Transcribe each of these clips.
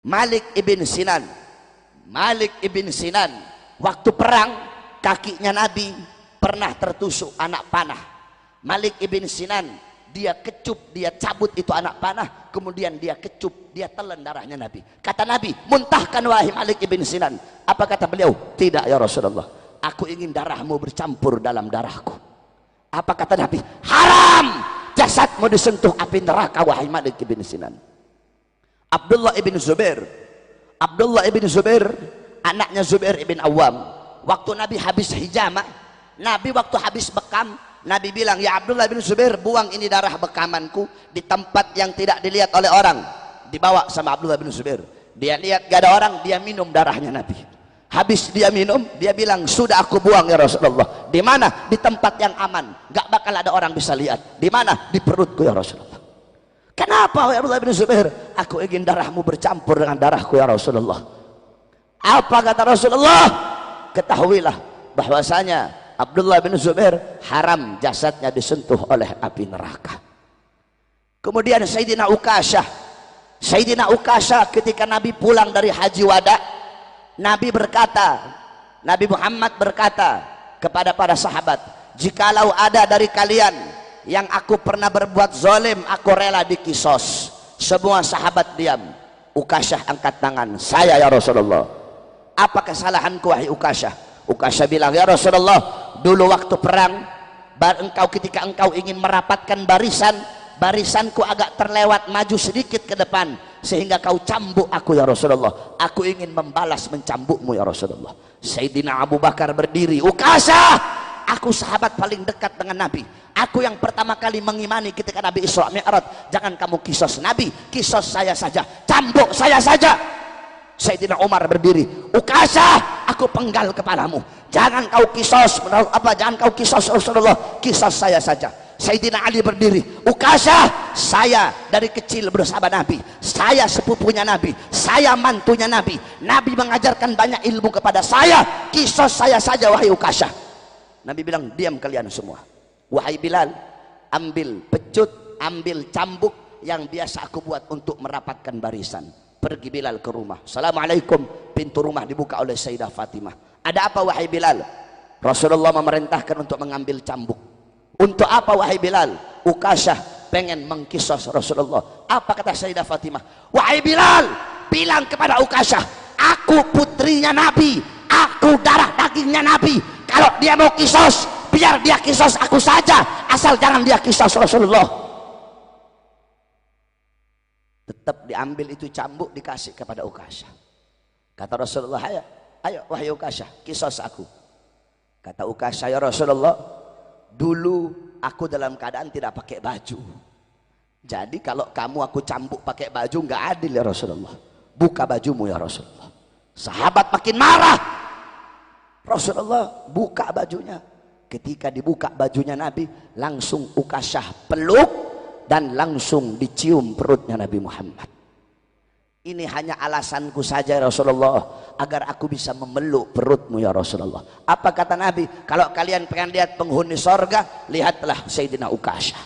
Malik ibn Sinan. Malik ibn Sinan, waktu perang kakinya Nabi pernah tertusuk anak panah. Malik ibn Sinan, dia kecup, dia cabut itu anak panah, kemudian dia kecup, dia telan darahnya Nabi. Kata Nabi, muntahkan wahai Malik ibn Sinan. Apa kata beliau? Tidak ya Rasulullah, aku ingin darahmu bercampur dalam darahku. Apa kata Nabi? Haram jasadmu disentuh api neraka wahai Malik ibn Sinan. Abdullah ibn Zubair, Abdullah ibn Zubair, anaknya Zubair ibn Awam, waktu Nabi habis hijamah, Nabi waktu habis bekam, Nabi bilang, ya Abdullah ibn Zubair, buang ini darah bekamanku di tempat yang tidak dilihat oleh orang. Dibawa sama Abdullah ibn Zubair, dia lihat gak ada orang, dia minum darahnya Nabi. Habis dia minum, dia bilang, sudah aku buang ya Rasulullah. Di mana? Di tempat yang aman, gak bakal ada orang bisa lihat. Di mana? Di perutku ya Rasulullah. Kenapa ya Abdullah bin Zubair? Aku ingin darahmu bercampur dengan darahku ya Rasulullah. Apa kata Rasulullah? Ketahuilah bahwasanya Abdullah bin Zubair haram jasadnya disentuh oleh api neraka. Kemudian Sayyidina Ukasyah, Sayyidina Ukasyah ketika Nabi pulang dari haji wada, Nabi berkata, Nabi Muhammad berkata kepada para sahabat, jikalau ada dari kalian yang aku pernah berbuat zalim, aku rela dikisos. Semua sahabat diam. Ukasyah angkat tangan, saya ya Rasulullah. Apa kesalahanku wahai Ukasyah? Ukasyah bilang, ya Rasulullah, dulu waktu perang, ketika engkau ingin merapatkan barisan, barisanku agak terlewat maju sedikit ke depan, sehingga kau cambuk aku ya Rasulullah. Aku ingin membalas mencambukmu ya Rasulullah. Sayyidina Abu Bakar berdiri, Ukasyah, aku sahabat paling dekat dengan Nabi, aku yang pertama kali mengimani ketika Nabi Isra Mi'raj. Jangan kamu kisos Nabi, kisos saya saja, cambuk saya saja. Sayyidina Umar berdiri, Ukasyah, aku penggal kepalamu, jangan kau kisos, jangan kau kisos Rasulullah, kisos saya saja. Sayyidina Ali berdiri, Ukasyah, saya dari kecil bersama Nabi, saya sepupunya Nabi, saya mantunya Nabi, Nabi mengajarkan banyak ilmu kepada saya, kisos saya saja wahai Ukasyah. Nabi bilang, diam kalian semua. Wahai Bilal, ambil pecut, ambil cambuk yang biasa aku buat untuk merapatkan barisan. Pergi Bilal ke rumah. Assalamualaikum. Pintu rumah dibuka oleh Sayyidah Fatimah. Ada apa wahai Bilal? Rasulullah memerintahkan untuk mengambil cambuk. Untuk apa wahai Bilal? Ukasyah pengen mengkisos Rasulullah. Apa kata Sayyidah Fatimah? Wahai Bilal, bilang kepada Ukasyah, aku putrinya Nabi, aku darah dagingnya Nabi. Kalau dia mau kisos, biar dia kisos aku saja, asal jangan dia kisos Rasulullah. Tetap diambil itu cambuk, dikasih kepada Ukasyah. Kata Rasulullah, ayo wahai Ukasyah, kisos aku. Kata Ukasyah, ya Rasulullah, dulu aku dalam keadaan tidak pakai baju, jadi kalau kamu aku cambuk pakai baju nggak adil ya Rasulullah. Buka bajumu ya Rasulullah. Sahabat makin marah. Rasulullah buka bajunya. Ketika dibuka bajunya Nabi, langsung Ukasyah peluk dan langsung dicium perutnya Nabi Muhammad. Ini hanya alasanku saja Rasulullah, agar aku bisa memeluk perutmu ya Rasulullah. Apa kata Nabi? Kalau kalian pengen lihat penghuni sorga, lihatlah Sayyidina Ukasyah.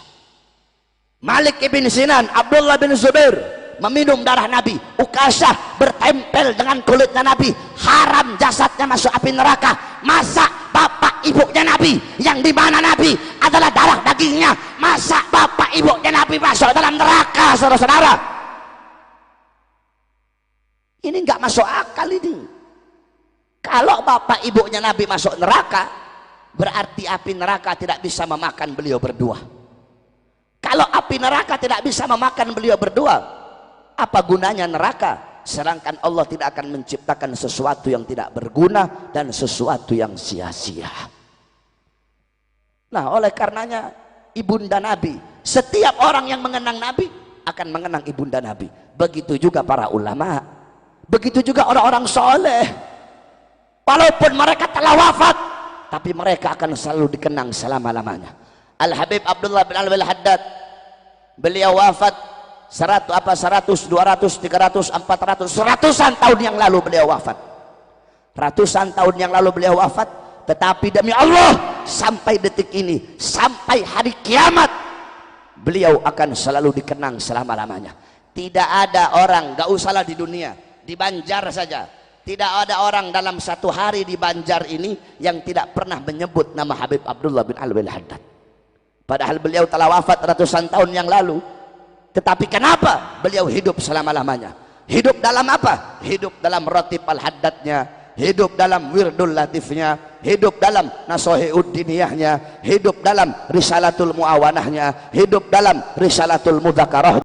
Malik ibn Sinan, Abdullah bin Zubair meminum darah Nabi. Ukasyah bertempel dengan kulitnya Nabi, haram jasadnya masuk api neraka. Masa bapak ibunya Nabi, yang dimana Nabi adalah darah dagingnya, masa bapak ibunya Nabi masuk dalam neraka? Saudara-saudara, ini nggak masuk akal ini. Kalau bapak ibunya Nabi masuk neraka, berarti api neraka tidak bisa memakan beliau berdua. Kalau api neraka tidak bisa memakan beliau berdua, apa gunanya neraka? Sedangkan Allah tidak akan menciptakan sesuatu yang tidak berguna dan sesuatu yang sia-sia. Nah, oleh karenanya ibunda Nabi, setiap orang yang mengenang Nabi akan mengenang ibunda Nabi. Begitu juga para ulama, begitu juga orang-orang soleh. Walaupun mereka telah wafat, tapi mereka akan selalu dikenang selama-lamanya. Al-Habib Abdullah bin Alwi Al-Haddad, beliau wafat 100, 200, 300, 400, ratusan tahun yang lalu beliau wafat. Ratusan tahun yang lalu beliau wafat, tetapi demi Allah sampai detik ini, sampai hari kiamat, beliau akan selalu dikenang selama-lamanya. Tidak ada orang, gak usahlah di dunia, di Banjar saja. Tidak ada orang dalam satu hari di Banjar ini yang tidak pernah menyebut nama Habib Abdullah bin Alwi Al-Haddad. Padahal beliau telah wafat ratusan tahun yang lalu. Tetapi kenapa beliau hidup selama-lamanya? Hidup dalam apa? Hidup dalam Ratib Al-Haddadnya, hidup dalam Wirdul Latifnya, hidup dalam Nasohiuddiniyahnya, hidup dalam Risalatul Muawanahnya, hidup dalam Risalatul Mudzakarah.